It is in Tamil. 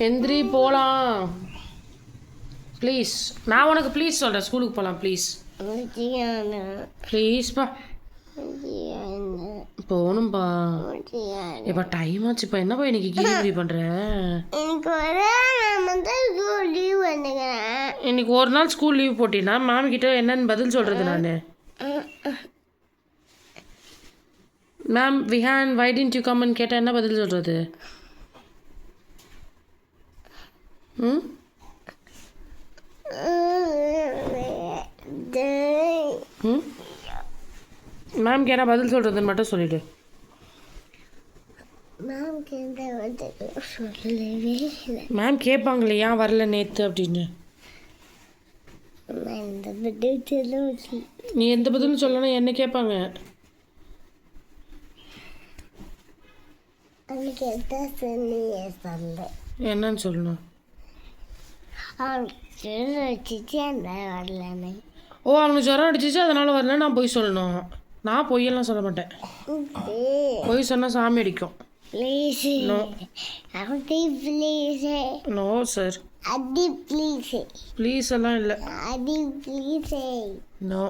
எந்திரி போகலாம் ப்ளீஸ். நான் உனக்கு ப்ளீஸ் சொல்கிறேன், ஸ்கூலுக்கு போகலாம் ப்ளீஸ். ப்ளீஸ்ப்பா போகணும்ப்பா. இப்போ டைம் ஆச்சுப்பா. என்னப்பா இன்னைக்கு கீழே பண்ணுற? இன்னைக்கு ஒரு நாள் ஸ்கூல் லீவ் போட்டினா மாமி கிட்ட என்னன்னு பதில் சொல்கிறது நான்? Ma'am Vihaan why didn't you கம்னு கேட்டால் என்ன பதில் சொல்கிறது? ம் ம் மேம் கேட்டா பதில் சொல்கிறதுன்னு மட்டும் சொல்லிவிடு. மேம் கேட்பாங்களே ஏன் வரல நேற்று அப்படின்னு. நீ எந்த பதிலும் சொல்லனா என்ன கேட்பாங்க? என்னன்னு சொல்லணும்? ஓ அவனுக்கு ஜுரம் அடிச்சிச்சு அதனால வரல நான் பொய் சொல்லணும்? நான் பொய்யெல்லாம் சொல்ல மாட்டேன். பொய் சொன்னால் சாமி அடிக்கும். No no sir. ப்ளீஸ் எல்லாம் இல்லை. நோ